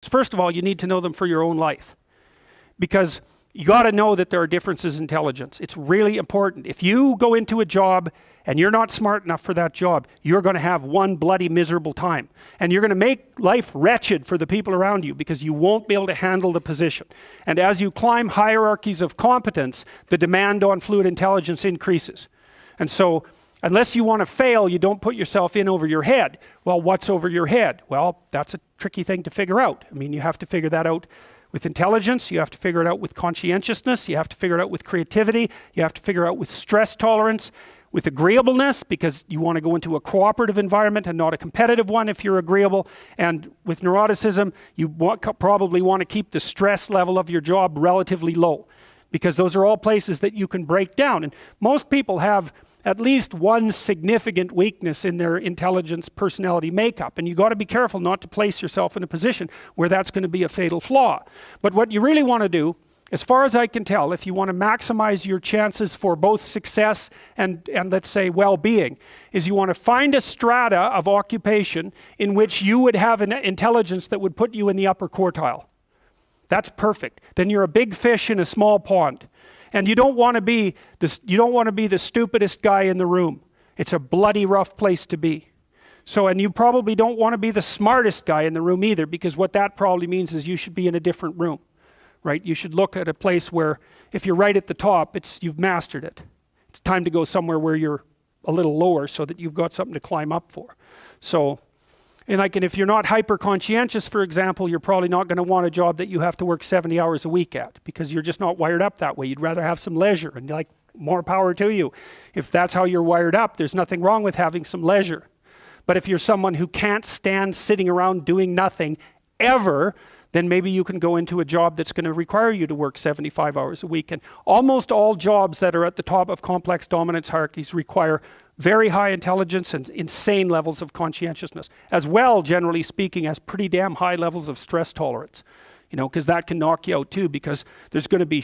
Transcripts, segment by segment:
First of all, you need to know them for your own life, because you got to know that there are differences in intelligence. It's really important. If you go into a job and you're not smart enough for that job, you're going to have one bloody miserable time. And you're going to make life wretched for the people around you because you won't be able to handle the position. And as you climb hierarchies of competence, the demand on fluid intelligence increases. And so, unless you want to fail, you don't put yourself in over your head. Well, what's over your head? Well, that's a tricky thing to figure out. I mean, you have to figure that out with intelligence, you have to figure it out with conscientiousness, you have to figure it out with creativity, you have to figure out with stress tolerance, with agreeableness, because you want to go into a cooperative environment and not a competitive one if you're agreeable, and with neuroticism, you probably want to keep the stress level of your job relatively low, because those are all places that you can break down. And most people have at least one significant weakness in their intelligence personality makeup, and you got to be careful not to place yourself in a position where that's going to be a fatal flaw. But what you really want to do, as far as I can tell, if you want to maximize your chances for both success and let's say well-being, is you want to find a strata of occupation in which you would have an intelligence that would put you in the upper quartile. That's perfect. Then you're a big fish in a small pond. And you don't want to be the stupidest guy in the room. It's a bloody rough place to be. So, and you probably don't want to be the smartest guy in the room either, because what that probably means is you should be in a different room, right? You should look at a place where if you're right at the top, you've mastered it. It's time to go somewhere where you're a little lower so that you've got something to climb up for. So, and if you're not hyper conscientious, for example, you're probably not going to want a job that you have to work 70 hours a week at, because you're just not wired up that way. You'd rather have some leisure, and like, more power to you. If that's how you're wired up, there's nothing wrong with having some leisure. But if you're someone who can't stand sitting around doing nothing ever, then maybe you can go into a job that's going to require you to work 75 hours a week. And almost all jobs that are at the top of complex dominance hierarchies require very high intelligence and insane levels of conscientiousness, as well, generally speaking, as pretty damn high levels of stress tolerance, because that can knock you out too, because there's going to be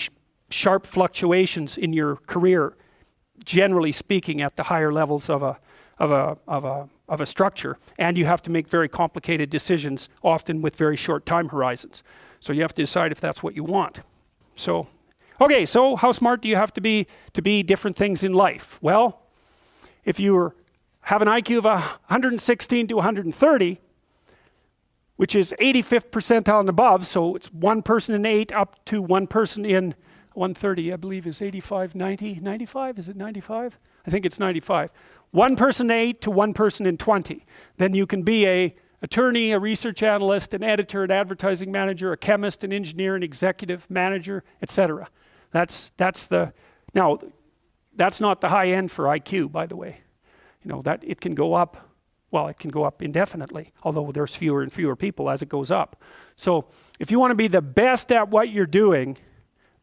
sharp fluctuations in your career, generally speaking, at the higher levels of a structure, and you have to make very complicated decisions, often with very short time horizons. So you have to decide if that's what you want. So, okay, so how smart do you have to be different things in life? Well, if you have an IQ of 116 to 130, which is 85th percentile and above, so it's one person in 8 up to one person in 130, I believe is 85, 90, 95, is it 95? I think it's 95. One person in 8 to one person in 20. Then you can be an attorney, a research analyst, an editor, an advertising manager, a chemist, an engineer, an executive manager, etc. Now, that's not the high end for IQ, by the way. That it can go up, well, it can go up indefinitely, although there's fewer and fewer people as it goes up. So if you want to be the best at what you're doing,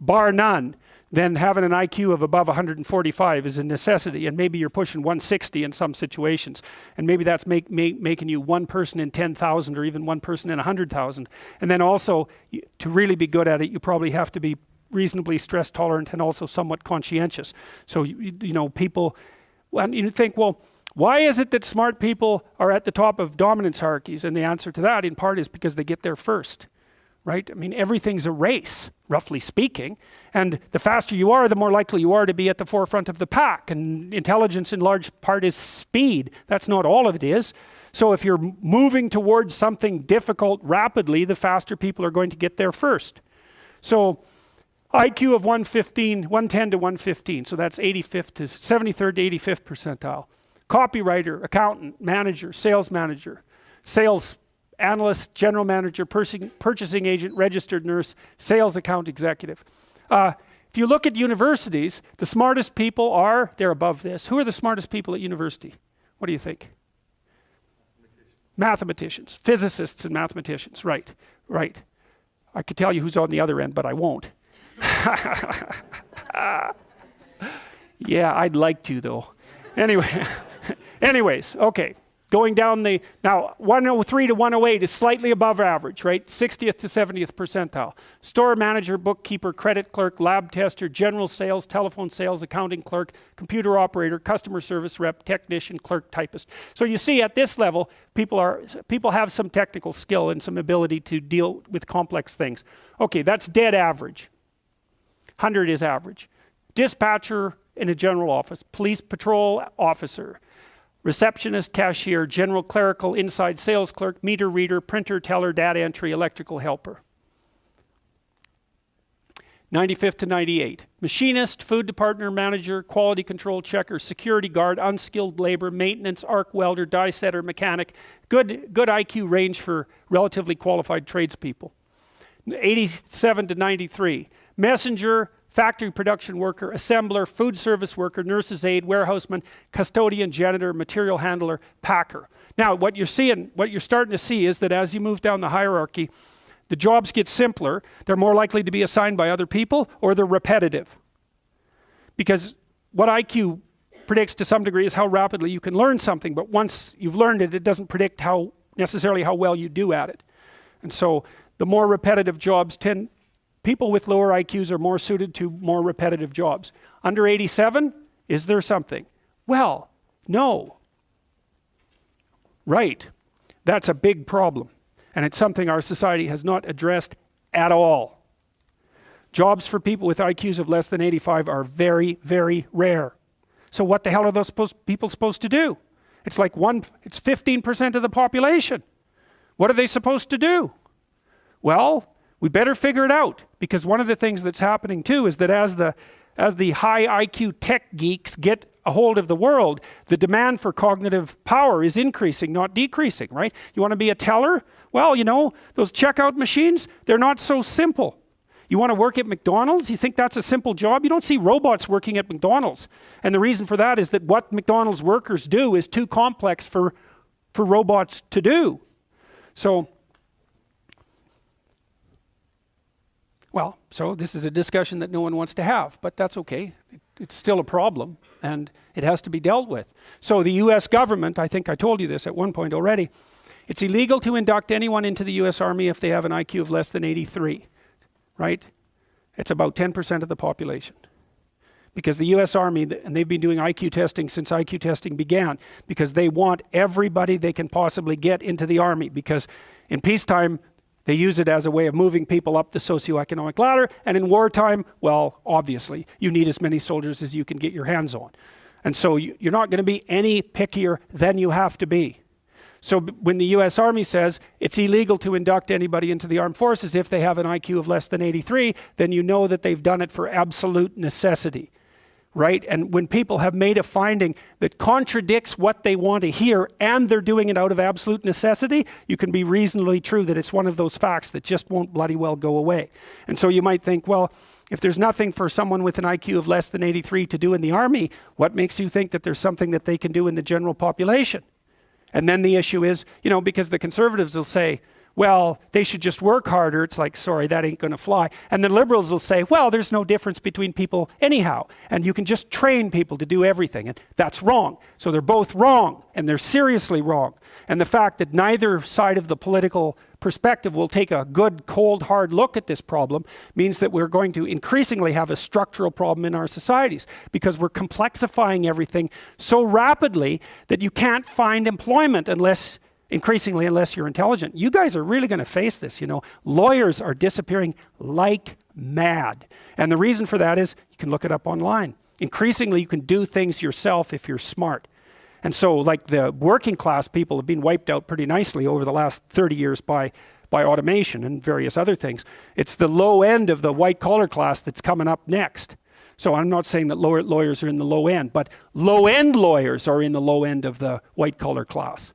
bar none, then having an IQ of above 145 is a necessity, and maybe you're pushing 160 in some situations, and maybe that's making you one person in 10,000 or even one person in 100,000. And then also, to really be good at it, you probably have to be reasonably stress tolerant and also somewhat conscientious. So people, when you think, well, why is it that smart people are at the top of dominance hierarchies? And the answer to that in part is because they get there first, right? I mean, everything's a race, roughly speaking, and the faster you are, the more likely you are to be at the forefront of the pack. And intelligence in large part is speed. That's not all of it is. So if you're moving towards something difficult rapidly, the faster people are going to get there first. So IQ of 110 to 115, so that's 85th to 73rd to 85th percentile. Copywriter, accountant, manager, sales analyst, general manager, purchasing agent, registered nurse, sales account executive. If you look at universities, the smartest people they're above this. Who are the smartest people at university? What do you think? Mathematicians, physicists and mathematicians, right. I could tell you who's on the other end, but I won't. Yeah, I'd like to though. Anyways, okay. Going down now 103 to 108 is slightly above average, right? 60th to 70th percentile. Store manager, bookkeeper, credit clerk, lab tester, general sales, telephone sales, accounting clerk, computer operator, customer service rep, technician, clerk, typist. So you see at this level, people have some technical skill and some ability to deal with complex things. Okay, that's dead average. 100 is average. Dispatcher in a general office, police patrol officer, receptionist, cashier, general clerical, inside sales clerk, meter reader, printer, teller, data entry, electrical helper. 95th to 98. Machinist, food department manager, quality control checker, security guard, unskilled labor, maintenance, arc welder, die setter, mechanic. Good IQ range for relatively qualified tradespeople. 87 to 93. Messenger, factory production worker, assembler, food service worker, nurse's aide, warehouseman, custodian, janitor, material handler, packer. Now, what you're starting to see is that as you move down the hierarchy, the jobs get simpler. They're more likely to be assigned by other people, or they're repetitive. Because what IQ predicts to some degree is how rapidly you can learn something, but once you've learned it, it doesn't predict necessarily how well you do at it. And so the more repetitive jobs people with lower IQs are more suited to more repetitive jobs. Under 87, is there something? Well, no. Right. That's a big problem. And it's something our society has not addressed at all. Jobs for people with IQs of less than 85 are very, very rare. So what the hell are those people supposed to do? It's 15% of the population. What are they supposed to do? Well, we better figure it out, because one of the things that's happening too is that as the high IQ tech geeks get a hold of the world, the demand for cognitive power is increasing, not decreasing, right? You want to be a teller? Well, those checkout machines, they're not so simple. You want to work at McDonald's? You think that's a simple job? You don't see robots working at McDonald's. And the reason for that is that what McDonald's workers do is too complex for robots to do. So this is a discussion that no one wants to have, but that's okay. It's still a problem, and it has to be dealt with. So the US government, I think I told you this at one point already, it's illegal to induct anyone into the US Army if they have an IQ of less than 83, right? It's about 10% of the population. Because the US Army, and they've been doing IQ testing since IQ testing began, because they want everybody they can possibly get into the Army, because in peacetime, they use it as a way of moving people up the socioeconomic ladder, and in wartime, well, obviously, you need as many soldiers as you can get your hands on. And so you're not going to be any pickier than you have to be. So when the US Army says it's illegal to induct anybody into the armed forces if they have an IQ of less than 83, then you know that they've done it for absolute necessity. Right? And when people have made a finding that contradicts what they want to hear, and they're doing it out of absolute necessity, you can be reasonably true that it's one of those facts that just won't bloody well go away. And so you might think, well, if there's nothing for someone with an IQ of less than 83 to do in the Army, what makes you think that there's something that they can do in the general population? And then the issue is, because the conservatives will say, well, they should just work harder. It's like, sorry, that ain't going to fly. And the liberals will say, well, there's no difference between people anyhow, and you can just train people to do everything. And that's wrong. So they're both wrong, and they're seriously wrong. And the fact that neither side of the political perspective will take a good, cold, hard look at this problem means that we're going to increasingly have a structural problem in our societies, because we're complexifying everything so rapidly that you can't find employment unless you're intelligent. You guys are really going to face this, Lawyers are disappearing like mad. And the reason for that is, you can look it up online. Increasingly, you can do things yourself if you're smart. And so, like, the working class people have been wiped out pretty nicely over the last 30 years by automation and various other things. It's the low end of the white collar class that's coming up next. So I'm not saying that lawyers are in the low end, but low end lawyers are in the low end of the white collar class.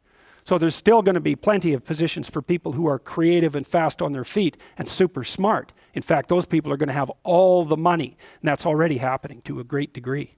So there's still going to be plenty of positions for people who are creative and fast on their feet and super smart. In fact, those people are going to have all the money, and that's already happening to a great degree.